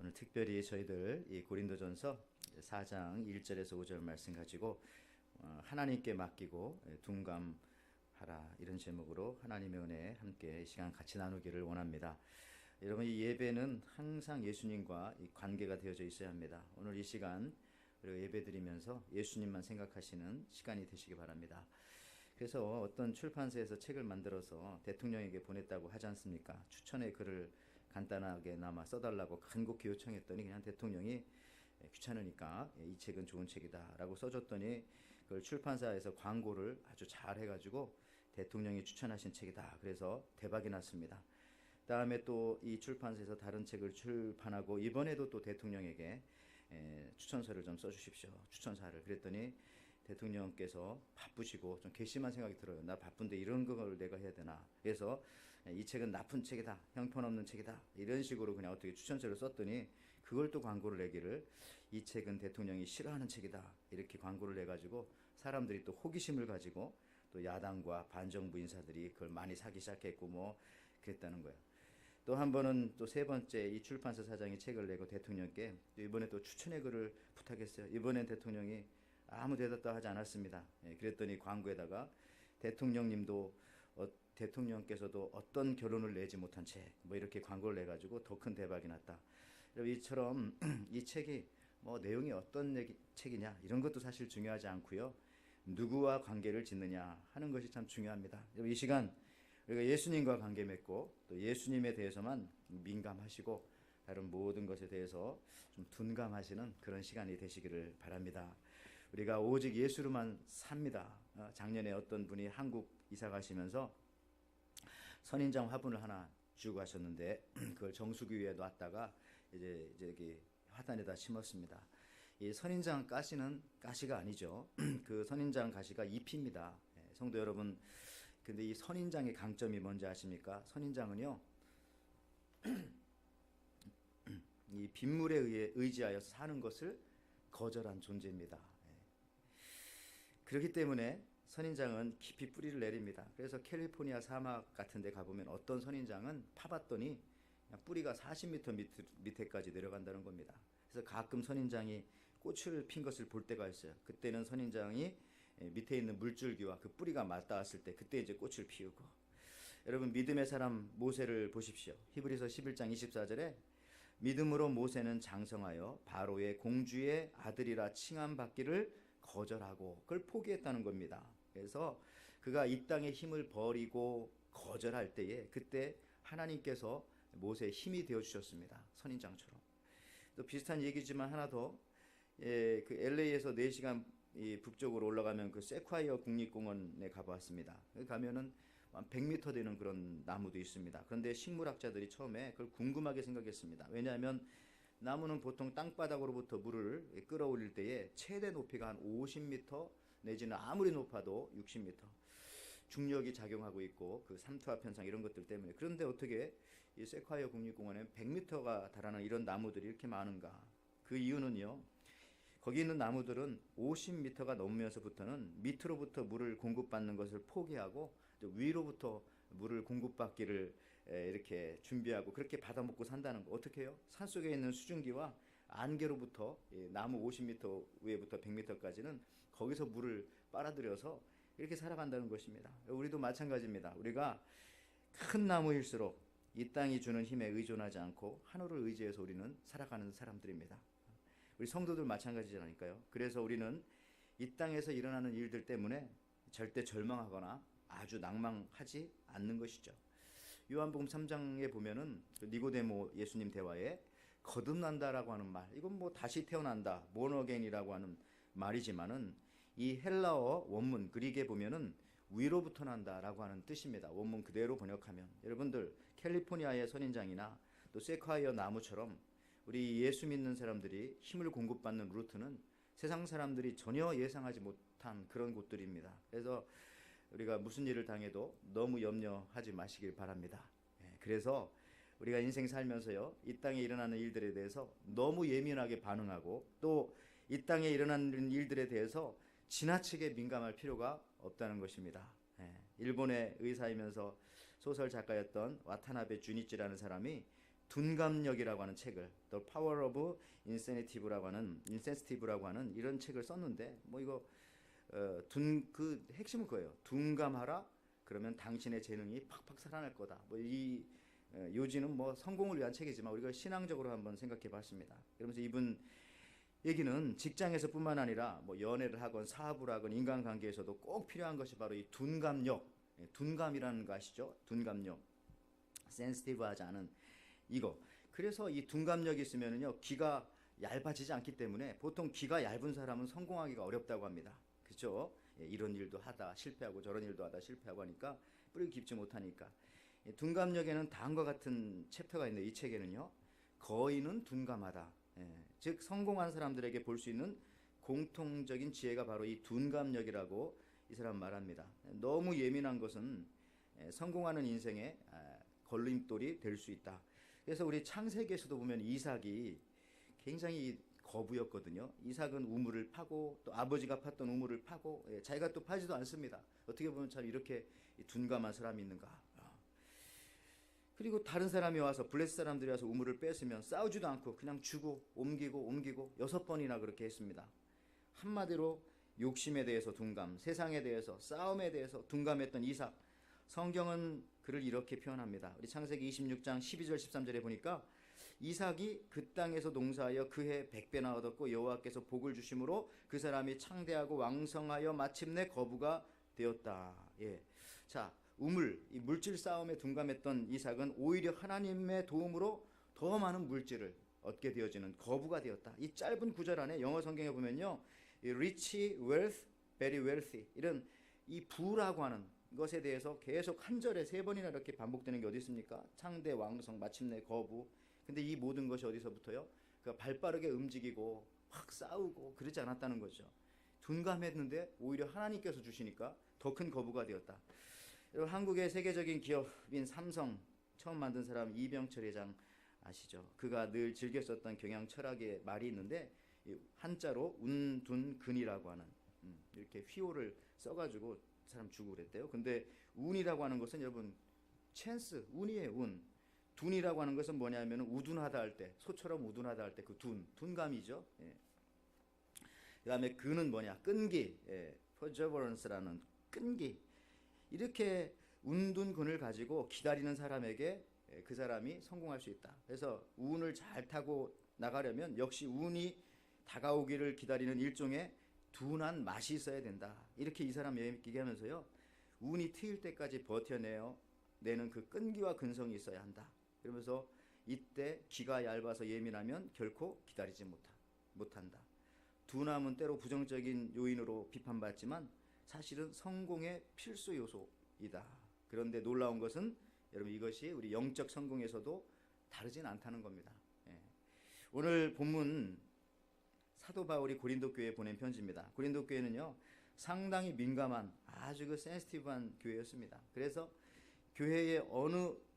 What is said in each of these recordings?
오늘 특별히 저희들 이 고린도전서 4장 1절에서 5절 말씀 가지고 하나님께 맡기고 둔감하라, 이런 제목으로 하나님의 은혜에 함께 이 시간 같이 나누기를 원합니다. 여러분, 이 예배는 항상 예수님과 이 관계가 되어져 있어야 합니다. 오늘 이 시간 우리가 예배 드리면서 예수님만 생각하시는 시간이 되시기 바랍니다. 그래서 어떤 출판사에서 책을 만들어서 대통령에게 보냈다고 하지 않습니까? 추천의 글을 간단하게나마 써달라고 간곡히 요청했더니 그냥 대통령이 귀찮으니까 이 책은 좋은 책이다 라고 써줬더니 그걸 출판사에서 광고를 아주 잘 해가지고 대통령이 추천하신 책이다, 그래서 대박이 났습니다. 다음에 또 이 출판사에서 다른 책을 출판하고 이번에도 또 대통령에게 추천서를 좀 써주십시오, 추천사를. 그랬더니 대통령께서 바쁘시고 좀 괘씸한 생각이 들어요. 나 바쁜데 이런 걸 내가 해야 되나. 그래서 이 책은 나쁜 책이다, 형편없는 책이다, 이런 식으로 그냥 어떻게 추천서를 썼더니 그걸 또 광고를 내기를 이 책은 대통령이 싫어하는 책이다, 이렇게 광고를 내가지고 사람들이 또 호기심을 가지고 또 야당과 반정부 인사들이 그걸 많이 사기 시작했고 뭐 그랬다는 거예요. 또 한 번은 또 세 번째 이 출판사 사장이 책을 내고 대통령께 이번에 또 추천의 글을 부탁했어요. 이번엔 대통령이 아무 대답도 하지 않았습니다. 그랬더니 광고에다가 대통령께서도 어떤 결론을 내지 못한 책, 뭐 이렇게 광고를 내가지고 더 큰 대박이 났다. 이처럼 이 책이 뭐 내용이 어떤 책이냐 이런 것도 사실 중요하지 않고요, 누구와 관계를 짓느냐 하는 것이 참 중요합니다. 이 시간 우리가 예수님과 관계 맺고 또 예수님에 대해서만 민감하시고 다른 모든 것에 대해서 좀 둔감하시는 그런 시간이 되시기를 바랍니다. 우리가 오직 예수로만 삽니다. 작년에 어떤 분이 한국 이사 가시면서 선인장 화분을 하나 주고 가셨는데 그걸 정수기 위에 놨다가 이제 여기 화단에다 심었습니다. 이 선인장 가시는 가시가 아니죠. 그 선인장 가시가 잎입니다. 성도 여러분, 근데 이 선인장의 강점이 뭔지 아십니까? 선인장은요, 이 빗물에 의해 의지하여서 사는 것을 거절한 존재입니다. 그렇기 때문에 선인장은 깊이 뿌리를 내립니다. 그래서 캘리포니아 사막 같은 데 가보면 어떤 선인장은 파봤더니 그냥 뿌리가 40m 밑에까지 내려간다는 겁니다. 그래서 가끔 선인장이 꽃을 핀 것을 볼 때가 있어요. 그때는 선인장이 밑에 있는 물줄기와 그 뿌리가 맞닿았을 때 그때 이제 꽃을 피우고. 여러분, 믿음의 사람 모세를 보십시오. 히브리서 11장 24절에 믿음으로 모세는 장성하여 바로의 공주의 아들이라 칭함받기를 거절하고 그걸 포기했다는 겁니다. 그래서 그가 이 땅의 힘을 버리고 거절할 때에 그때 하나님께서 모세의 힘이 되어주셨습니다. 선인장처럼. 또 비슷한 얘기지만 하나 더, 그 LA에서 4시간 북쪽으로 올라가면 그 세콰이어 국립공원에 가보았습니다. 여기 가면은 100m 되는 그런 나무도 있습니다. 그런데 식물학자들이 처음에 그걸 궁금하게 생각했습니다. 왜냐하면 나무는 보통 땅바닥으로부터 물을 끌어올릴 때에 최대 높이가 한 50m 내지는 아무리 높아도 60m 중력이 작용하고 있고 그 삼투압 현상 이런 것들 때문에. 그런데 어떻게 이 세콰이어 국립공원에 100m가 달하는 이런 나무들이 이렇게 많은가? 그 이유는요, 거기 있는 나무들은 50m가 넘으면서부터는 밑으로부터 물을 공급받는 것을 포기하고 위로부터 물을 공급받기를 이렇게 준비하고 그렇게 받아먹고 산다는 거. 어떻게 해요? 산속에 있는 수증기와 안개로부터 나무 50m 위에부터 100m까지는 거기서 물을 빨아들여서 이렇게 살아간다는 것입니다. 우리도 마찬가지입니다. 우리가 큰 나무일수록 이 땅이 주는 힘에 의존하지 않고 하늘을 의지해서 우리는 살아가는 사람들입니다. 우리 성도들 마찬가지잖아요. 그래서 우리는 이 땅에서 일어나는 일들 때문에 절대 절망하거나 아주 낭망하지 않는 것이죠. 요한복음 3장에 보면은 니고데모 예수님 대화에 거듭난다라고 하는 말, 이건 뭐 다시 태어난다, born-again이라고 하는 말이지만은 이 헬라어 원문 그릭에 보면은 위로부터 난다라고 하는 뜻입니다. 원문 그대로 번역하면. 여러분들, 캘리포니아의 선인장이나 또 세콰이어 나무처럼 우리 예수 믿는 사람들이 힘을 공급받는 루트는 세상 사람들이 전혀 예상하지 못한 그런 곳들입니다. 그래서 우리가 무슨 일을 당해도 너무 염려하지 마시길 바랍니다. 그래서 우리가 인생 살면서요, 이 땅에 일어나는 일들에 대해서 너무 예민하게 반응하고 또 이 땅에 일어나는 일들에 대해서 지나치게 민감할 필요가 없다는 것입니다. 일본의 의사이면서 소설 작가였던 와타나베 주니치라는 사람이 둔감력이라고 하는 책을 The Power of Insensitive라고 하는 이런 책을 썼는데 뭐 이거 그 핵심은 그거예요. 둔감하라. 그러면 당신의 재능이 팍팍 살아날 거다. 뭐 이 요지는 뭐 성공을 위한 책이지만 우리가 신앙적으로 한번 생각해 봤습니다. 그러면서 이분 얘기는 직장에서뿐만 아니라 뭐 연애를 하건 사업을 하건 인간관계에서도 꼭 필요한 것이 바로 이 둔감력, 둔감이라는 거 아시죠? 둔감력, 센시티브하지 않은 이거. 그래서 이 둔감력이 있으면은요 귀가 얇아지지 않기 때문에 보통 귀가 얇은 사람은 성공하기가 어렵다고 합니다. 그렇죠? 이런 일도 하다 실패하고 저런 일도 하다 실패하고 하니까 뿌리 깊지 못하니까. 둔감력에는 다음과 같은 챕터가 있는데 이 책에는요 거의는 둔감하다. 즉 성공한 사람들에게 볼 수 있는 공통적인 지혜가 바로 이 둔감력이라고 이 사람 말합니다. 너무 예민한 것은 성공하는 인생의 걸림돌이 될 수 있다. 그래서 우리 창세기에서도 보면 이삭이 굉장히 거부였거든요. 이삭은 우물을 파고 또 아버지가 팠던 우물을 파고 자기가 또 파지도 않습니다. 어떻게 보면 참 이렇게 둔감한 사람이 있는가. 그리고 다른 사람이 와서 블레스 사람들이 와서 우물을 뺐으면 싸우지도 않고 그냥 주고 옮기고 6번이나 그렇게 했습니다. 한마디로 욕심에 대해서 둔감, 세상에 대해서 싸움에 대해서 둔감했던 이삭. 성경은 그를 이렇게 표현합니다. 우리 창세기 26장 12절 13절에 보니까 이삭이 그 땅에서 농사하여 그해 100배나 얻었고 여호와께서 복을 주심으로 그 사람이 창대하고 왕성하여 마침내 거부가 되었다. 자, 우물, 이 물질 싸움에 둔감했던 이삭은 오히려 하나님의 도움으로 더 많은 물질을 얻게 되어지는 거부가 되었다. 이 짧은 구절 안에 영어 성경에 보면요, 이 rich, wealth, very wealthy 이런 이 부라고 하는 것에 대해서 계속 한 절에 3번이나 이렇게 반복되는 게 어디 있습니까? 창대, 왕성, 마침내 거부. 근데 이 모든 것이 어디서부터요? 그 발빠르게 움직이고 막 싸우고 그러지 않았다는 거죠. 둔감했는데 오히려 하나님께서 주시니까 더 큰 거부가 되었다. 여러분, 한국의 세계적인 기업인 삼성 처음 만든 사람 이병철 회장 아시죠? 그가 늘 즐겨 썼던 경영 철학의 말이 있는데 한자로 운둔근이라고 하는 이렇게 휘호를 써가지고 사람 주고 그랬대요. 근데 운이라고 하는 것은 여러분 찬스, 운이에요. 운. 둔이라고 하는 것은 뭐냐면 우둔하다 할 때, 소처럼 우둔하다 할 때 그 둔감이죠. 그 다음에 근은 뭐냐, 끈기, perseverance라는 끈기. 이렇게 운둔근을 가지고 기다리는 사람에게 그 사람이 성공할 수 있다. 그래서 운을 잘 타고 나가려면 역시 운이 다가오기를 기다리는 일종의 둔한 맛이 있어야 된다. 이렇게 이 사람 얘기하면서요, 운이 트일 때까지 버텨내는 그 끈기와 근성이 있어야 한다. 그러면서 이때 기가 얇아서 예민하면 결코 기다리지 못한다. 둔함은 때로 부정적인 요인으로 비판받지만 사실은 성공의 필수 요소이다. 그런데 놀라운 것은 여러분 이것이 우리 영적 성공에서도 다르진 않다는 겁니다. 오늘 본문 사도 바울이 고린도 교회에 보낸 편지입니다. 고린도 교회는요 상당히 민감한 아주 그 센시티브한 교회였습니다. 그래서 교회의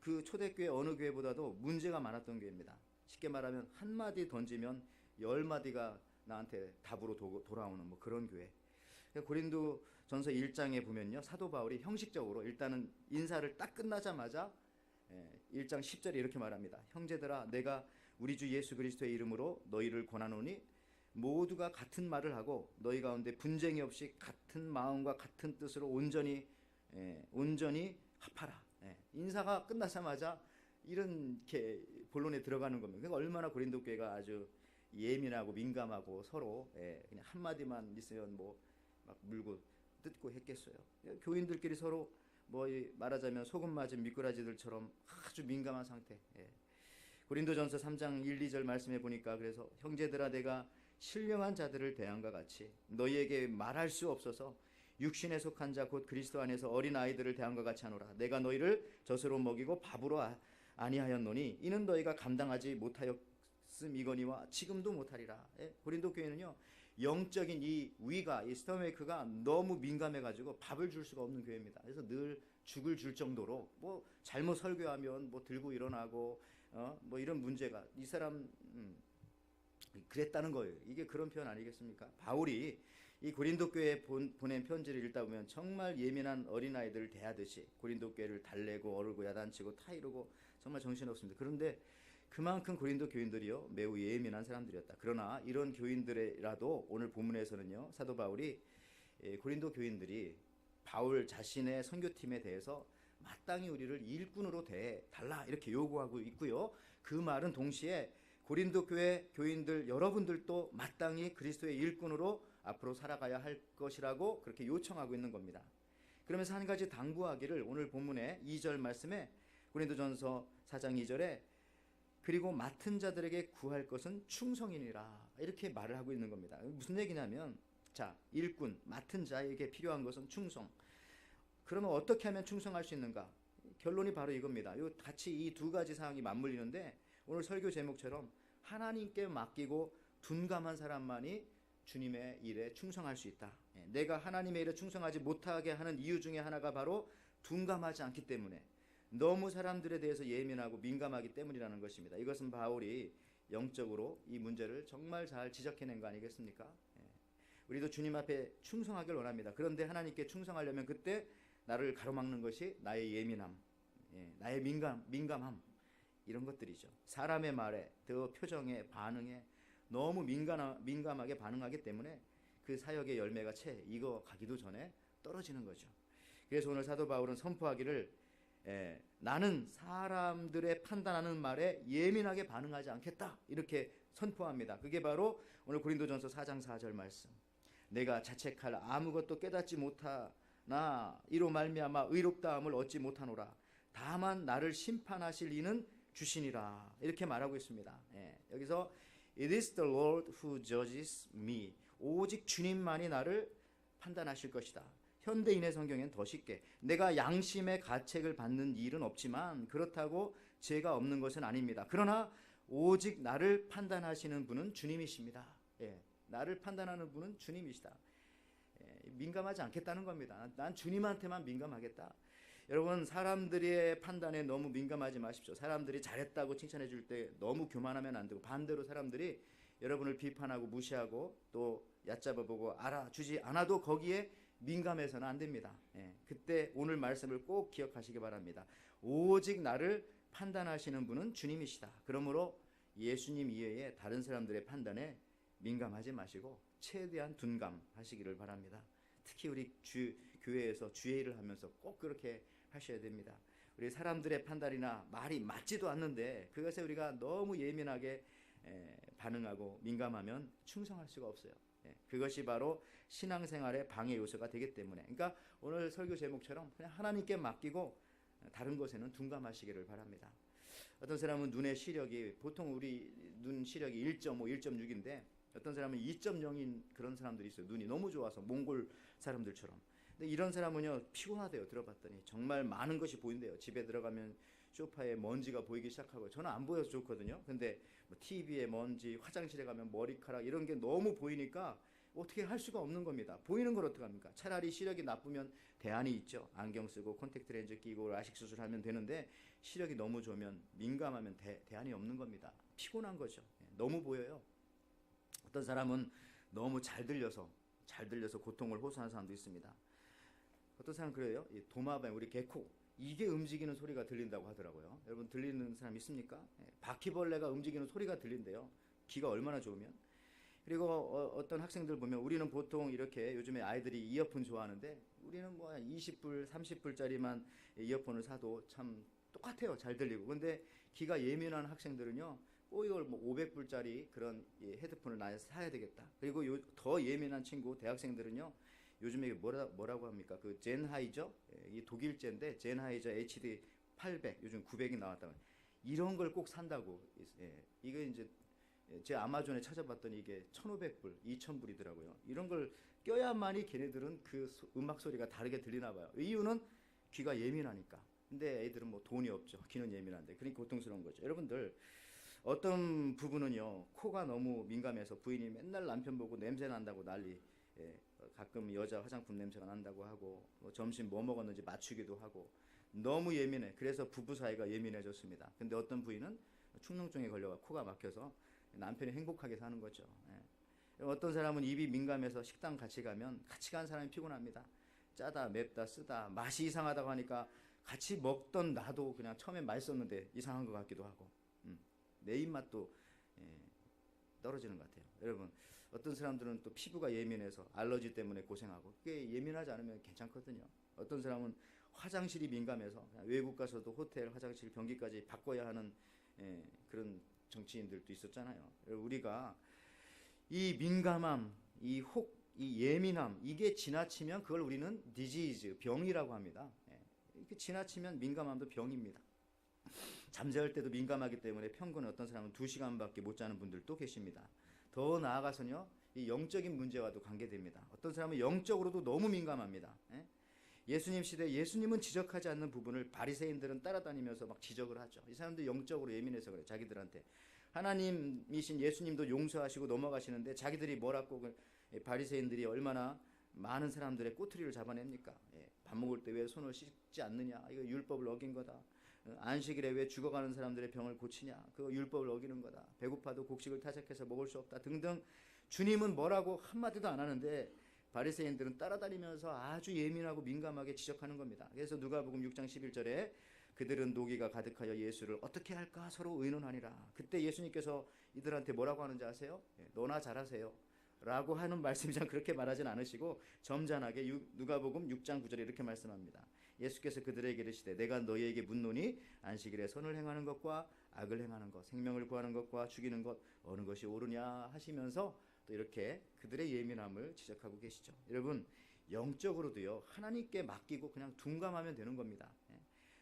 그 초대교회 어느 교회보다도 문제가 많았던 교회입니다. 쉽게 말하면 한마디 던지면 10마디가 나한테 답으로 돌아오는 뭐 그런 교회. 고린도 전서 1장에 보면요 사도 바울이 형식적으로 일단은 인사를 딱 끝나자마자 1장 10절에 이렇게 말합니다. 형제들아 내가 우리 주 예수 그리스도의 이름으로 너희를 권하노니 모두가 같은 말을 하고 너희 가운데 분쟁이 없이 같은 마음과 같은 뜻으로 온전히 합하라. 인사가 끝나자마자 이렇게 본론에 들어가는 겁니다. 그러니까 얼마나 고린도 교회가 아주 예민하고 민감하고 서로 그냥 한마디만 있으면 뭐 막 물고 뜯고 했겠어요. 교인들끼리 서로 뭐 말하자면 소금 맞은 미꾸라지들처럼 아주 민감한 상태. 고린도전서 3장 1, 2절 말씀해 보니까 그래서 형제들아 내가 신령한 자들을 대함과 같이 너희에게 말할 수 없어서 육신에 속한 자 곧 그리스도 안에서 어린 아이들을 대함과 같이 하노라. 내가 너희를 젖으로 먹이고 밥으로 아니하였노니 이는 너희가 감당하지 못하였음이거니와 지금도 못하리라. 고린도 교회는요 영적인 이 위가 이 스토메이크가 너무 민감해가지고 밥을 줄 수가 없는 교회입니다. 그래서 늘 죽을 줄 정도로 뭐 잘못 설교하면 뭐 들고 일어나고 뭐 이런 문제가 이 사람 그랬다는 거예요. 이게 그런 표현 아니겠습니까? 바울이 이 고린도 교회에 보낸 편지를 읽다 보면 정말 예민한 어린아이들을 대하듯이 고린도 교회를 달래고 어르고 야단치고 타이르고 정말 정신없습니다. 그런데 그만큼 고린도 교인들이요 매우 예민한 사람들이었다. 그러나 이런 교인들이라도 오늘 본문에서는요 사도 바울이 고린도 교인들이 바울 자신의 선교팀에 대해서 마땅히 우리를 일꾼으로 대달라 이렇게 요구하고 있고요. 그 말은 동시에 고린도 교회 교인들 여러분들도 마땅히 그리스도의 일꾼으로 앞으로 살아가야 할 것이라고 그렇게 요청하고 있는 겁니다. 그러면서 한 가지 당부하기를 오늘 본문의 2절 말씀에 고린도전서 4장 2절에 그리고 맡은 자들에게 구할 것은 충성이니라 이렇게 말을 하고 있는 겁니다. 무슨 얘기냐면 자 일꾼 맡은 자에게 필요한 것은 충성. 그러면 어떻게 하면 충성할 수 있는가? 결론이 바로 이겁니다. 같이 이 두 가지 사항이 맞물리는데 오늘 설교 제목처럼 하나님께 맡기고 둔감한 사람만이 주님의 일에 충성할 수 있다. 내가 하나님의 일에 충성하지 못하게 하는 이유 중에 하나가 바로 둔감하지 않기 때문에 너무 사람들에 대해서 예민하고 민감하기 때문이라는 것입니다. 이것은 바울이 영적으로 이 문제를 정말 잘 지적해낸 거 아니겠습니까? 우리도 주님 앞에 충성하길 원합니다. 그런데 하나님께 충성하려면 그때 나를 가로막는 것이 나의 예민함, 나의 민감함 이런 것들이죠. 사람의 말에, 더 표정에, 반응에 너무 민감하게 반응하기 때문에 그 사역의 열매가 채 익어가기도 전에 떨어지는 거죠. 그래서 오늘 사도 바울은 선포하기를 나는 사람들의 판단하는 말에 예민하게 반응하지 않겠다 이렇게 선포합니다. 그게 바로 오늘 고린도전서 4장 4절 말씀. 내가 자책할 아무것도 깨닫지 못하나 이로 말미암아 의롭다함을 얻지 못하노라. 다만 나를 심판하실 이는 주시니라 이렇게 말하고 있습니다. 여기서 It is the Lord who judges me. 오직 주님만이 나를 판단하실 것이다. 현대인의 성경엔 더 쉽게 내가 양심의 가책을 받는 일은 없지만 그렇다고 죄가 없는 것은 아닙니다. 그러나 오직 나를 판단하시는 분은 주님이십니다. 나를 판단하는 분은 주님이시다. 민감하지 않겠다는 겁니다. 난 주님한테만 민감하겠다. 여러분 사람들의 판단에 너무 민감하지 마십시오. 사람들이 잘했다고 칭찬해 줄 때 너무 교만하면 안 되고 반대로 사람들이 여러분을 비판하고 무시하고 또 얕잡아보고 알아주지 않아도 거기에 민감해서는 안 됩니다. 그때 오늘 말씀을 꼭 기억하시기 바랍니다. 오직 나를 판단하시는 분은 주님이시다. 그러므로 예수님 이외에 다른 사람들의 판단에 민감하지 마시고 최대한 둔감하시기를 바랍니다. 특히 우리 교회에서 주의 일을 하면서 꼭 그렇게 하셔야 됩니다. 우리 사람들의 판단이나 말이 맞지도 않는데 그것에 우리가 너무 예민하게 반응하고 민감하면 충성할 수가 없어요. 그것이 바로 신앙생활의 방해 요소가 되기 때문에 그러니까 오늘 설교 제목처럼 그냥 하나님께 맡기고 다른 것에는 둔감하시기를 바랍니다. 어떤 사람은 눈의 시력이 보통 우리 눈 시력이 1.5, 1.6인데 어떤 사람은 2.0인 그런 사람들이 있어요. 눈이 너무 좋아서 몽골 사람들처럼. 근데 이런 사람은요 피곤하대요. 들어봤더니 정말 많은 것이 보인대요. 집에 들어가면 소파에 먼지가 보이기 시작하고 저는 안 보여서 좋거든요. 근데 뭐 TV에 먼지, 화장실에 가면 머리카락 이런 게 너무 보이니까 어떻게 할 수가 없는 겁니다. 보이는 걸 어떡합니까? 차라리 시력이 나쁘면 대안이 있죠. 안경 쓰고 콘택트 렌즈 끼고 라식 수술하면 되는데 시력이 너무 좋으면 민감하면 대안이 없는 겁니다. 피곤한 거죠. 너무 보여요. 어떤 사람은 너무 잘 들려서 고통을 호소하는 사람도 있습니다. 어떤 사람은 그래요. 이 도마뱀 우리 개코 이게 움직이는 소리가 들린다고 하더라고요. 여러분 들리는 사람 있습니까? 바퀴벌레가 움직이는 소리가 들린대요. 귀가 얼마나 좋으면. 그리고 어떤 학생들 보면 우리는 보통 이렇게 요즘에 아이들이 이어폰 좋아하는데 우리는 뭐 20불 30불짜리만 이어폰을 사도 참 똑같아요. 잘 들리고. 근데 귀가 예민한 학생들은요 이걸 뭐 500불짜리 그런 헤드폰을 나야 사야 되겠다. 그리고 더 예민한 친구 대학생들은요 요즘에 뭐라고 합니까? 그 젠하이저 이 독일제인데 젠하이저 HD 800 요즘 900이 나왔다고 이런 걸 꼭 산다고. 이거 이제 제 아마존에 찾아봤더니 이게 1,500불, 2,000불이더라고요. 이런 걸 껴야만이 걔네들은 그 음악 소리가 다르게 들리나 봐요. 이유는 귀가 예민하니까. 근데 애들은 뭐 돈이 없죠. 귀는 예민한데. 그러니까 고통스러운 거죠. 여러분들 어떤 부부는요 코가 너무 민감해서 부인이 맨날 남편 보고 냄새 난다고 난리. 가끔 여자 화장품 냄새가 난다고 하고 뭐 점심 뭐 먹었는지 맞추기도 하고 너무 예민해. 그래서 부부 사이가 예민해졌습니다. 근데 어떤 부인은 축농증에 걸려가 코가 막혀서 남편이 행복하게 사는 거죠. 어떤 사람은 입이 민감해서 식당 같이 가면 같이 간 사람이 피곤합니다. 짜다 맵다 쓰다 맛이 이상하다고 하니까 같이 먹던 나도 그냥 처음엔 맛있었는데 이상한 것 같기도 하고 내 입맛도 떨어지는 것 같아요. 여러분, 어떤 사람들은 또 피부가 예민해서 알러지 때문에 고생하고, 그게 예민하지 않으면 괜찮거든요. 어떤 사람은 화장실이 민감해서 외국 가서도 호텔 화장실 변기까지 바꿔야 하는 그런 정치인들도 있었잖아요. 우리가 이 민감함, 이 예민함, 이게 지나치면 그걸 우리는 disease, 병이라고 합니다. 이렇게 지나치면 민감함도 병입니다. 잠잘 때도 민감하기 때문에 평균 어떤 사람은 2시간밖에 못 자는 분들도 계십니다. 더 나아가서는요, 이 영적인 문제와도 관계됩니다. 어떤 사람은 영적으로도 너무 민감합니다. 예수님 시대에 예수님은 지적하지 않는 부분을 바리새인들은 따라다니면서 막 지적을 하죠. 이 사람들 영적으로 예민해서 그래. 자기들한테 하나님이신 예수님도 용서하시고 넘어가시는데 자기들이 뭐라고, 바리새인들이 얼마나 많은 사람들의 꼬투리를 잡아냅니까? 밥 먹을 때 왜 손을 씻지 않느냐? 이거 율법을 어긴 거다. 안식일에 왜 죽어가는 사람들의 병을 고치냐? 그거 율법을 어기는 거다. 배고파도 곡식을 타작해서 먹을 수 없다. 등등. 주님은 뭐라고 한마디도 안 하는데 바리새인들은 따라다니면서 아주 예민하고 민감하게 지적하는 겁니다. 그래서 누가복음 6장 11절에 그들은 노기가 가득하여 예수를 어떻게 할까 서로 의논하니라. 그때 예수님께서 이들한테 뭐라고 하는지 아세요? 너나 잘하세요 라고 하는 말씀이랑 그렇게 말하진 않으시고 점잖하게 누가복음 6장 9절에 이렇게 말씀합니다. 예수께서 그들에게 이르시되 내가 너희에게 묻노니 안식일에 선을 행하는 것과 악을 행하는 것, 생명을 구하는 것과 죽이는 것 어느 것이 옳으냐 하시면서 또 이렇게 그들의 예민함을 지적하고 계시죠. 여러분, 영적으로도요, 하나님께 맡기고 그냥 둔감하면 되는 겁니다.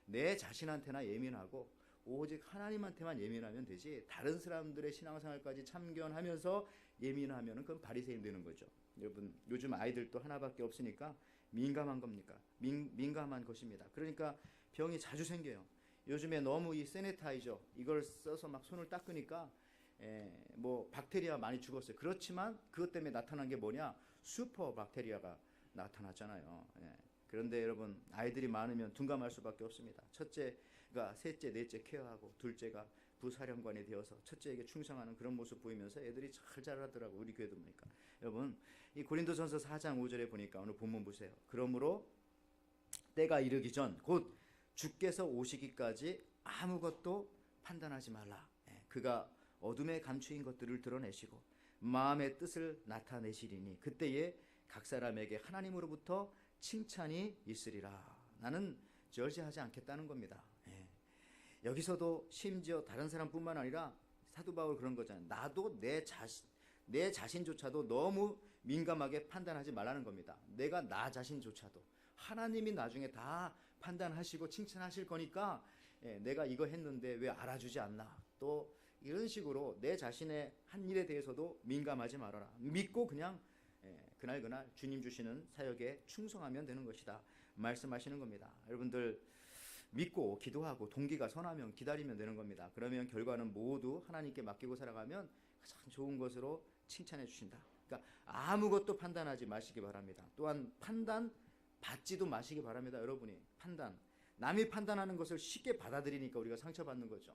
내 자신한테나 예민하고 오직 하나님한테만 예민하면 되지, 다른 사람들의 신앙생활까지 참견하면서 예민하면 그건 바리새인 되는 거죠. 여러분, 요즘 아이들도 하나밖에 없으니까 민감한 겁니까? 민감한 것입니다. 그러니까 병이 자주 생겨요. 요즘에 너무 이 세네타이저 이걸 써서 막 손을 닦으니까 뭐 박테리아 많이 죽었어요. 그렇지만 그것 때문에 나타난 게 뭐냐? 슈퍼 박테리아가 나타났잖아요. 그런데 여러분, 아이들이 많으면 둔감할 수밖에 없습니다. 첫째가 셋째, 넷째 케어하고 둘째가 부사령관이 되어서 첫째에게 충성하는 그런 모습 보이면서 애들이 잘 자라더라고. 우리 교회도 보니까. 여러분, 이 고린도전서 4장 5절에 보니까 오늘 본문 보세요. 그러므로 때가 이르기 전 곧 주께서 오시기까지 아무것도 판단하지 말라. 그가 어둠에 감추인 것들을 드러내시고 마음의 뜻을 나타내시리니 그때에 각 사람에게 하나님으로부터 칭찬이 있으리라. 나는 절제하지 않겠다는 겁니다. 여기서도 심지어 다른 사람뿐만 아니라 사도 바울 그런 거잖아요. 나도 내 자신조차도 너무 민감하게 판단하지 말라는 겁니다. 내가 나 자신조차도 하나님이 나중에 다 판단하시고 칭찬하실 거니까 내가 이거 했는데 왜 알아주지 않나, 또 이런 식으로 내 자신의 한 일에 대해서도 민감하지 말아라. 믿고 그냥 그날 주님 주시는 사역에 충성하면 되는 것이다 말씀하시는 겁니다. 여러분들, 믿고 기도하고 동기가 선하면 기다리면 되는 겁니다. 그러면 결과는 모두 하나님께 맡기고 살아가면 가장 좋은 것으로 칭찬해 주신다. 그러니까 아무것도 판단하지 마시기 바랍니다. 또한 판단 받지도 마시기 바랍니다. 여러분이 판단, 남이 판단하는 것을 쉽게 받아들이니까 우리가 상처받는 거죠.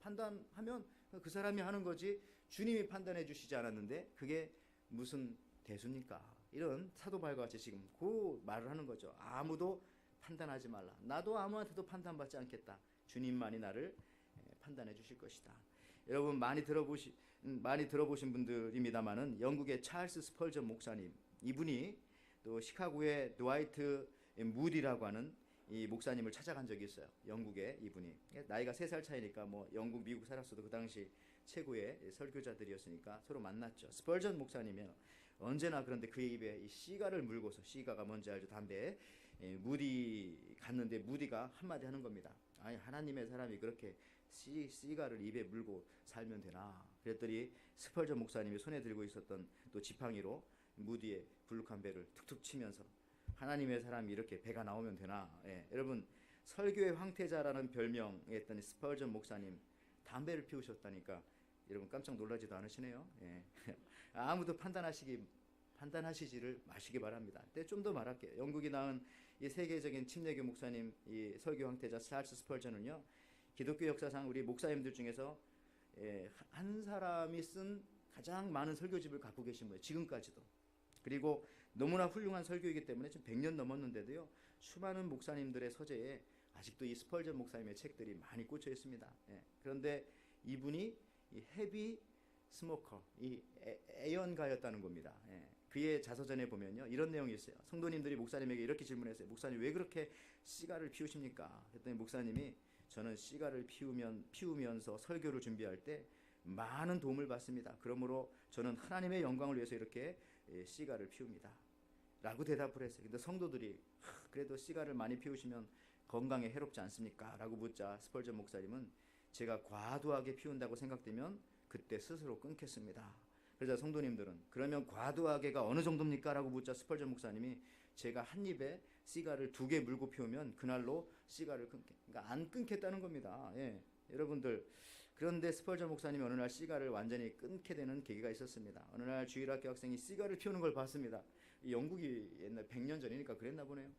판단하면 그 사람이 하는 거지 주님이 판단해 주시지 않았는데 그게 무슨 대수입니까? 이런 사도 바울과 같이 지금 그 말을 하는 거죠. 아무도 판단하지 말라. 나도 아무한테도 판단받지 않겠다. 주님만이 나를 판단해 주실 것이다. 여러분, 많이 들어보신 분들입니다만은 영국의 찰스 스펄전 목사님, 이분이 또 시카고의 드와이트 무디라고 하는 이 목사님을 찾아간 적이 있어요. 영국에 이분이 나이가 3살 차이니까 뭐 영국 미국 살았어도 그 당시 최고의 설교자들이었으니까 서로 만났죠. 스펄전 목사님이 언제나 그런데 그의 입에 이 시가를 물고서, 시가가 뭔지 알죠? 담배. 무디 갔는데 무디가 한마디 하는 겁니다. 아니, 하나님의 사람이 그렇게 시가를 입에 물고 살면 되나? 그랬더니 스펄전 목사님이 손에 들고 있었던 또 지팡이로 무디의 불룩한 배를 툭툭 치면서 하나님의 사람이 이렇게 배가 나오면 되나? 여러분, 설교의 황태자라는 별명에 했던 스펄전 목사님 담배를 피우셨다니까 여러분 깜짝 놀라지도 않으시네요. 아무도 판단하시지를 마시기 바랍니다. 근데 좀 더 말할게요. 영국이 낳은 이 세계적인 침례교 목사님, 이 설교 황태자 찰스 스펄전은요, 기독교 역사상 우리 목사님들 중에서 한 사람이 쓴 가장 많은 설교집을 갖고 계신 거예요. 지금까지도. 그리고 너무나 훌륭한 설교이기 때문에 지금 100년 넘었는데도요, 수많은 목사님들의 서재에 아직도 이 스펄전 목사님의 책들이 많이 꽂혀 있습니다. 그런데 이분이 이 헤비 스모커, 이 애연가였다는 겁니다. 예. 그의 자서전에 보면요 이런 내용이 있어요. 성도님들이 목사님에게 이렇게 질문했어요. 목사님 왜 그렇게 시가를 피우십니까? 했더니 목사님이 저는 시가를 피우면서 설교를 준비할 때 많은 도움을 받습니다. 그러므로 저는 하나님의 영광을 위해서 이렇게 시가를 피웁니다. 라고 대답을 했어요. 근데 성도들이 그래도 시가를 많이 피우시면 건강에 해롭지 않습니까? 라고 묻자 스펄전 목사님은 제가 과도하게 피운다고 생각되면 그때 스스로 끊겠습니다. 그러자 성도님들은 그러면 과도하게가 어느 정도입니까? 라고 묻자 스펄전 목사님이 제가 한 입에 시가를 2개 물고 피우면 그날로 시가를 끊게, 그러니까 안 끊겠다는 겁니다. 예. 여러분들 그런데 스펄전 목사님이 어느 날 시가를 완전히 끊게 되는 계기가 있었습니다. 어느 날 주일학교 학생이 시가를 피우는 걸 봤습니다. 영국이 옛날 100년 전이니까 그랬나 보네요.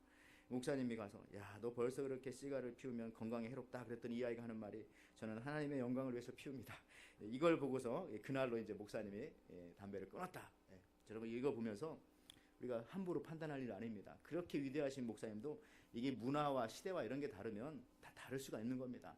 목사님이 가서 야, 너 벌써 그렇게 시가를 피우면 건강에 해롭다 그랬더니 이 아이가 하는 말이 저는 하나님의 영광을 위해서 피웁니다. 이걸 보고서 그날로 이제 목사님이 담배를 끊었다. 여러분 이거 보면서 우리가 함부로 판단할 일 아닙니다. 그렇게 위대하신 목사님도 이게 문화와 시대와 이런 게 다르면 다 다를 수가 있는 겁니다.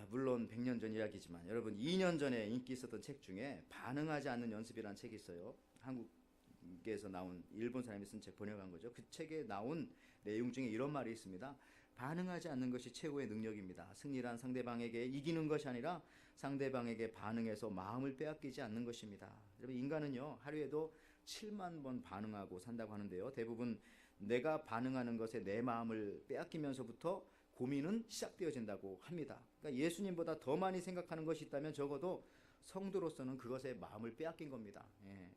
물론 100년 전 이야기지만 여러분 2년 전에 인기 있었던 책 중에 반응하지 않는 연습이라는 책이 있어요. 한국에서 나온 일본 사람이 쓴 책 번역한 거죠. 그 책에 나온 내용 중에 이런 말이 있습니다. 반응하지 않는 것이 최고의 능력입니다. 승리란 상대방에게 이기는 것이 아니라 상대방에게 반응해서 마음을 빼앗기지 않는 것입니다. 여러분 인간은요 하루에도 7만 번 반응하고 산다고 하는데요. 대부분 내가 반응하는 것에 내 마음을 빼앗기면서부터 고민은 시작되어진다고 합니다. 그러니까 예수님보다 더 많이 생각하는 것이 있다면 적어도 성도로서는 그것에 마음을 빼앗긴 겁니다.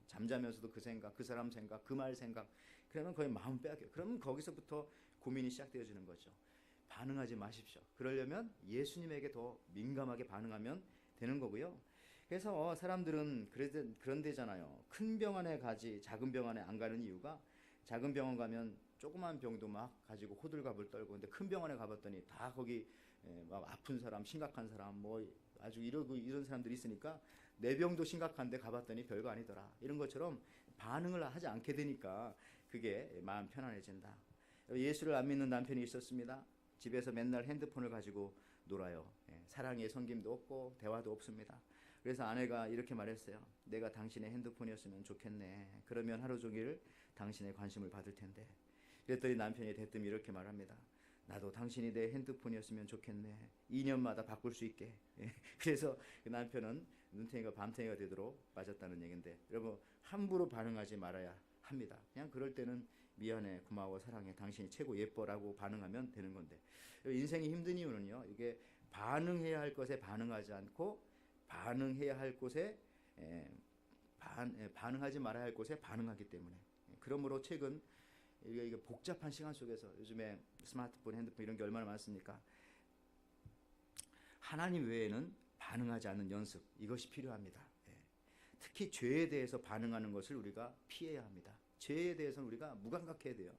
잠자면서도 그 생각, 그 사람 생각, 그 말 생각, 그러면 거의 마음 빼앗겨요. 그러면 거기서부터 고민이 시작되어지는 거죠. 반응하지 마십시오. 그러려면 예수님에게 더 민감하게 반응하면 되는 거고요. 그래서 사람들은 그런 데잖아요. 큰 병원에 가지 작은 병원에 안 가는 이유가 작은 병원 가면 조그만 병도 막 가지고 호들갑을 떨고 근데 큰 병원에 가봤더니 다 거기 막 아픈 사람, 심각한 사람 뭐 아주 이런 사람들이 있으니까 내 병도 심각한데 가봤더니 별거 아니더라. 이런 것처럼 반응을 하지 않게 되니까 그게 마음 편안해진다. 예수를 안 믿는 남편이 있었습니다. 집에서 맨날 핸드폰을 가지고 놀아요. 사랑의 섬김도 없고 대화도 없습니다. 그래서 아내가 이렇게 말했어요. 내가 당신의 핸드폰이었으면 좋겠네. 그러면 하루 종일 당신의 관심을 받을 텐데. 그랬더니 남편이 대뜸 이렇게 말합니다. 나도 당신이 내 핸드폰이었으면 좋겠네. 2년마다 바꿀 수 있게. 그래서 그 남편은 눈탱이가 밤탱이가 되도록 맞았다는 얘기인데 여러분 함부로 반응하지 말아야 합니다. 그냥 그럴 때는 미안해, 고마워, 사랑해, 당신이 최고 예뻐라고 반응하면 되는 건데 인생이 힘든 이유는요. 이게 반응해야 할 것에 반응하지 않고 반응해야 할 곳에 반응하지 말아야 할 곳에 반응하기 때문에 그러므로 최근 이게 복잡한 시간 속에서 요즘에 스마트폰, 핸드폰 이런 게 얼마나 많습니까? 하나님 외에는 반응하지 않는 연습 이것이 필요합니다. 특히 죄에 대해서 반응하는 것을 우리가 피해야 합니다. 죄에 대해서는 우리가 무감각해야 돼요.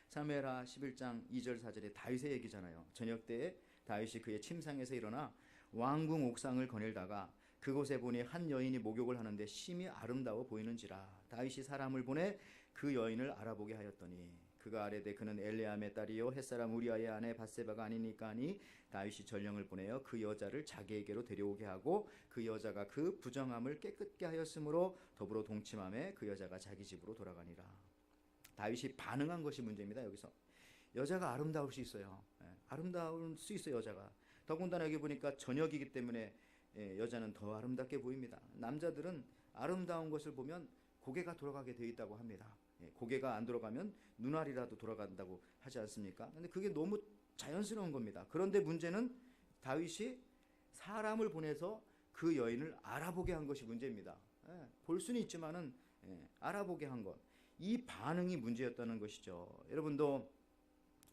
사무엘하 11장 2절 4절에 다윗의 얘기잖아요. 저녁 때에 다윗이 그의 침상에서 일어나 왕궁 옥상을 거닐다가 그곳에 보니 한 여인이 목욕을 하는데 심히 아름다워 보이는지라 다윗이 사람을 보내 그 여인을 알아보게 하였더니 그가 아뢰되 그는 엘레암의 딸이요 햇사람 우리아의 아내 밧세바가 아니니까 하니 다윗이 전령을 보내어 그 여자를 자기에게로 데려오게 하고 그 여자가 그 부정함을 깨끗게 하였으므로 더불어 동침함에 그 여자가 자기 집으로 돌아가니라. 다윗이 반응한 것이 문제입니다. 여기서 여자가 아름다울 수 있어요. 아름다울 수 있어요. 여자가 더군다나 여기 보니까 저녁이기 때문에 여자는 더 아름답게 보입니다. 남자들은 아름다운 것을 보면 고개가 돌아가게 되어 있다고 합니다. 고개가 안 돌아가면 눈알이라도 돌아간다고 하지 않습니까? 근데 그게 너무 자연스러운 겁니다. 그런데 문제는 다윗이 사람을 보내서 그 여인을 알아보게 한 것이 문제입니다. 볼 수는 있지만은 알아보게 한 것. 이 반응이 문제였다는 것이죠. 여러분도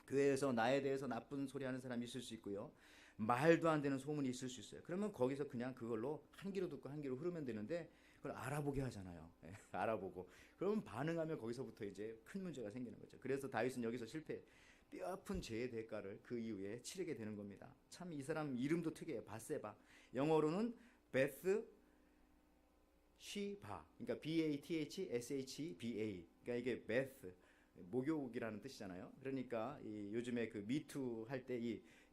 교회에서 나에 대해서 나쁜 소리 하는 사람이 있을 수 있고요. 말도 안 되는 소문이 있을 수 있어요. 그러면 거기서 그냥 그걸로 한 귀로 듣고 한 귀로 흐르면 되는데 그걸 알아보게 하잖아요. 알아보고 그러면 반응하면 거기서부터 이제 큰 문제가 생기는 거죠. 그래서 다윗은 여기서 실패, 뼈아픈 죄의 대가를 그 이후에 치르게 되는 겁니다. 참 이 사람 이름도 특이해요. 밧세바. 영어로는 베스 시바. 그러니까 BATHSHBA. 그러니까 이게 베스 목욕이라는 뜻이잖아요. 그러니까 요즘에 그 미투 할 때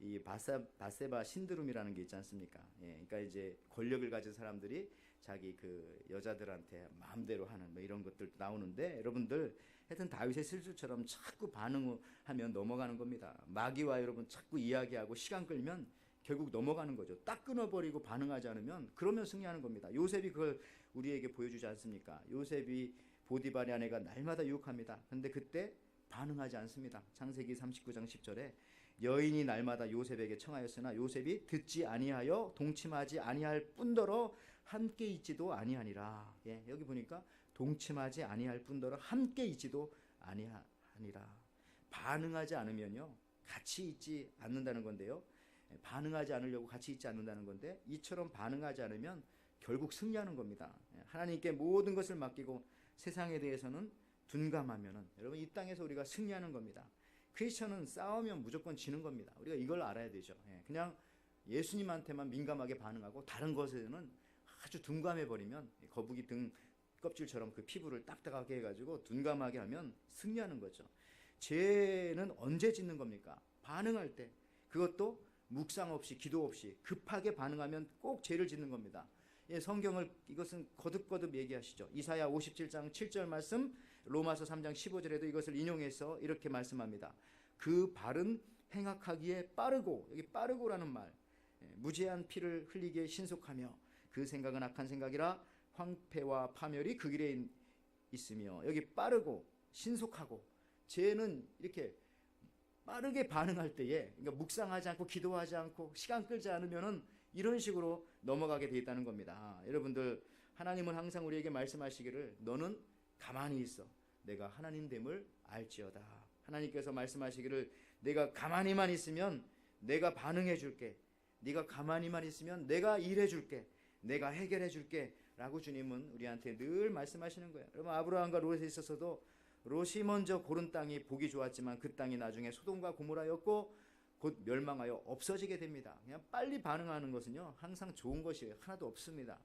이 바세바 신드롬이라는 게 있지 않습니까? 예, 그러니까 이제 권력을 가진 사람들이 자기 그 여자들한테 마음대로 하는 뭐 이런 것들 나오는데, 여러분들 하여튼 다윗의 실수처럼 자꾸 반응하면 넘어가는 겁니다. 마귀와 여러분 자꾸 이야기하고 시간 끌면 결국 넘어가는 거죠. 딱 끊어버리고 반응하지 않으면 그러면 승리하는 겁니다. 요셉이 그걸 우리에게 보여주지 않습니까? 요셉이 보디발의 아내가 날마다 유혹합니다. 근데 그때 반응하지 않습니다. 창세기 39장 10절에 여인이 날마다 요셉에게 청하였으나 요셉이 듣지 아니하여 동침하지 아니할 뿐더러 함께 있지도 아니하니라. 예, 여기 보니까 동침하지 아니할 뿐더러 함께 있지도 아니하니라. 반응하지 않으면요 같이 있지 않는다는 건데요. 반응하지 않으려고 같이 있지 않는다는 건데, 이처럼 반응하지 않으면 결국 승리하는 겁니다. 하나님께 모든 것을 맡기고 세상에 대해서는 둔감하면은 여러분 이 땅에서 우리가 승리하는 겁니다. 크리스천은 싸우면 무조건 지는 겁니다. 우리가 이걸 알아야 되죠. 그냥 예수님한테만 민감하게 반응하고 다른 것에는 아주 둔감해 버리면, 거북이 등 껍질처럼 그 피부를 딱딱하게 해가지고 둔감하게 하면 승리하는 거죠. 죄는 언제 짓는 겁니까? 반응할 때. 그것도 묵상 없이 기도 없이 급하게 반응하면 꼭 죄를 짓는 겁니다. 예, 성경을 이것은 거듭거듭 얘기하시죠. 이사야 57장 7절 말씀, 로마서 3장 15절에도 이것을 인용해서 이렇게 말씀합니다. 그 발은 행악하기에 빠르고, 여기 빠르고라는 말, 무제한 피를 흘리기에 신속하며 그 생각은 악한 생각이라 황폐와 파멸이 그 길에 있으며, 여기 빠르고 신속하고, 죄는 이렇게 빠르게 반응할 때에, 그러니까 묵상하지 않고 기도하지 않고 시간 끌지 않으면은 이런 식으로 넘어가게 돼 있다는 겁니다. 여러분들, 하나님은 항상 우리에게 말씀하시기를 너는 가만히 있어 내가 하나님 됨을 알지어다. 하나님께서 말씀하시기를 내가 가만히만 있으면 내가 반응해 줄게, 네가 가만히만 있으면 내가 일해 줄게, 내가 해결해 줄게 라고 주님은 우리한테 늘 말씀하시는 거예요. 여러분, 아브라함과 롯에 있어서도 롯이 먼저 고른 땅이 보기 좋았지만 그 땅이 나중에 소돔과 고모라였고 곧 멸망하여 없어지게 됩니다. 그냥 빨리 반응하는 것은요 항상 좋은 것이에요. 하나도 없습니다.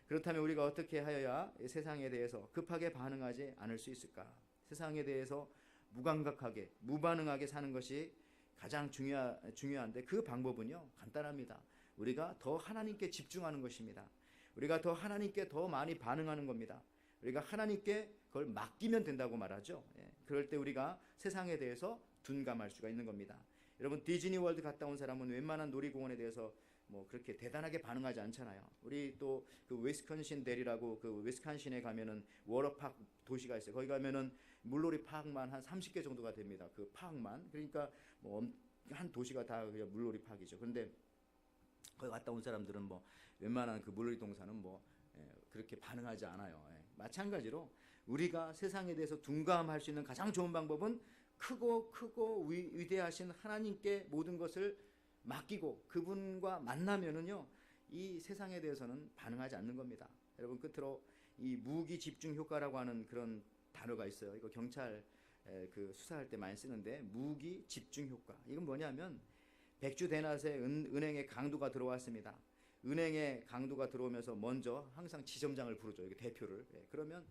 그렇다면 우리가 어떻게 하여야 세상에 대해서 급하게 반응하지 않을 수 있을까? 세상에 대해서 무감각하게 무반응하게 사는 것이 가장 중요한데, 그 방법은요 간단합니다. 우리가 더 하나님께 집중하는 것입니다. 우리가 더 하나님께 더 많이 반응하는 겁니다. 우리가 하나님께 그걸 맡기면 된다고 말하죠. 그럴 때 우리가 세상에 대해서 둔감할 수가 있는 겁니다. 여러분, 디즈니 월드 갔다 온 사람은 웬만한 놀이공원에 대해서 뭐 그렇게 대단하게 반응하지 않잖아요. 우리 또 그 위스콘신 델이라고 그 위스콘신에 가면은 워터파크 도시가 있어요. 거기 가면은 물놀이 파크만 한 30개 정도가 됩니다. 그 파크만. 그러니까 뭐 한 도시가 다 그냥 물놀이 파크이죠. 그런데 거기 갔다 온 사람들은 뭐 웬만한 그 물놀이 동산은 뭐 그렇게 반응하지 않아요. 마찬가지로 우리가 세상에 대해서 둔감할 수 있는 가장 좋은 방법은 크고 위대하신 하나님께 모든 것을 맡기고 그분과 만나면은요 이 세상에 대해서는 반응하지 않는 겁니다. 여러분, 끝으로 이 무기 집중 효과라고 하는 그런 단어가 있어요. 이거 경찰 그 수사할 때 많이 쓰는데, 무기 집중 효과. 이건 뭐냐면 백주 대낮에 은행에 강도가 들어왔습니다. 은행에 강도가 들어오면서 먼저 항상 지점장을 부르죠. 이게 대표를. 그러면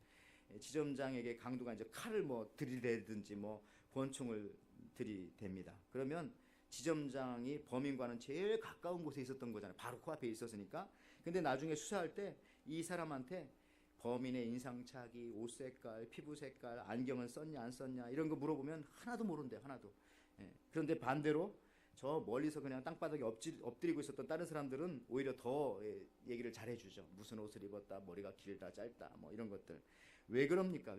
지점장에게 강도가 이제 칼을 뭐 들이대든지 뭐 권총을 들이댑니다. 그러면 지점장이 범인과는 제일 가까운 곳에 있었던 거잖아요. 바로 코앞에 있었으니까. 근데 나중에 수사할 때 이 사람한테 범인의 인상착의, 옷 색깔, 피부 색깔, 안경을 썼냐 안 썼냐 이런 거 물어보면 하나도 모른대요. 하나도. 그런데 반대로 저 멀리서 그냥 땅바닥에 엎드리고 있었던 다른 사람들은 오히려 더 얘기를 잘해주죠. 무슨 옷을 입었다, 머리가 길다, 짧다, 뭐 이런 것들. 왜 그럽니까?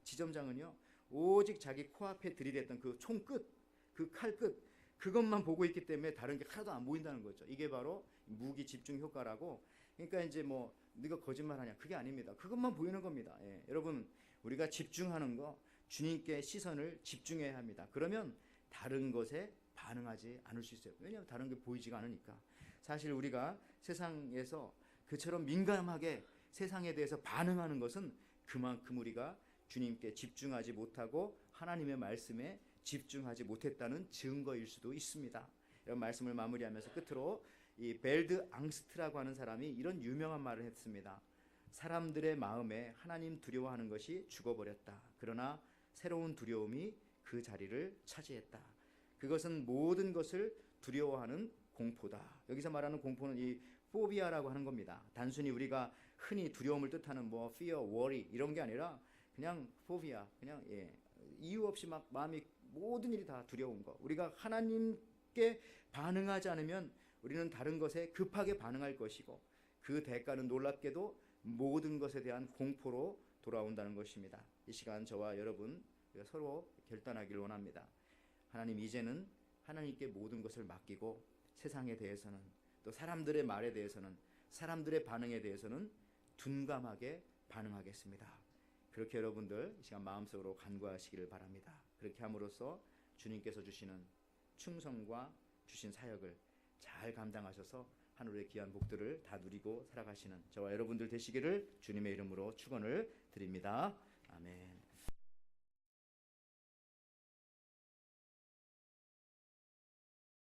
지점장은요 오직 자기 코앞에 들이댔던 그 총끝, 그 칼끝, 그것만 보고 있기 때문에 다른 게 하나도 안 보인다는 거죠. 이게 바로 무기 집중 효과라고. 그러니까 이제 뭐 네가 거짓말하냐, 그게 아닙니다. 그것만 보이는 겁니다. 여러분, 우리가 집중하는 거, 주님께 시선을 집중해야 합니다. 그러면 다른 것에 반응하지 않을 수 있어요. 왜냐하면 다른 게 보이지가 않으니까. 사실 우리가 세상에서 그처럼 민감하게 세상에 대해서 반응하는 것은 그만큼 우리가 주님께 집중하지 못하고 하나님의 말씀에 집중하지 못했다는 증거일 수도 있습니다. 이런 말씀을 마무리하면서 끝으로 이 벨드 앙스트라고 하는 사람이 이런 유명한 말을 했습니다. 사람들의 마음에 하나님 두려워하는 것이 죽어버렸다. 그러나 새로운 두려움이 그 자리를 차지했다. 그것은 모든 것을 두려워하는 공포다. 여기서 말하는 공포는 이 포비아라고 하는 겁니다. 단순히 우리가 흔히 두려움을 뜻하는 뭐 fear, worry 이런 게 아니라 그냥 포비아, 그냥 이유 없이 막 마음이 모든 일이 다 두려운 거. 우리가 하나님께 반응하지 않으면 우리는 다른 것에 급하게 반응할 것이고 그 대가는 놀랍게도 모든 것에 대한 공포로 돌아온다는 것입니다. 이 시간 저와 여러분 서로 결단하기를 원합니다. 하나님, 이제는 하나님께 모든 것을 맡기고 세상에 대해서는, 또 사람들의 말에 대해서는, 사람들의 반응에 대해서는 둔감하게 반응하겠습니다. 그렇게 여러분들 이 시간 마음속으로 간구하시기를 바랍니다. 그렇게 함으로써 주님께서 주시는 충성과 주신 사역을 잘 감당하셔서 하늘의 귀한 복들을 다 누리고 살아가시는 저와 여러분들 되시기를 주님의 이름으로 축원을 드립니다.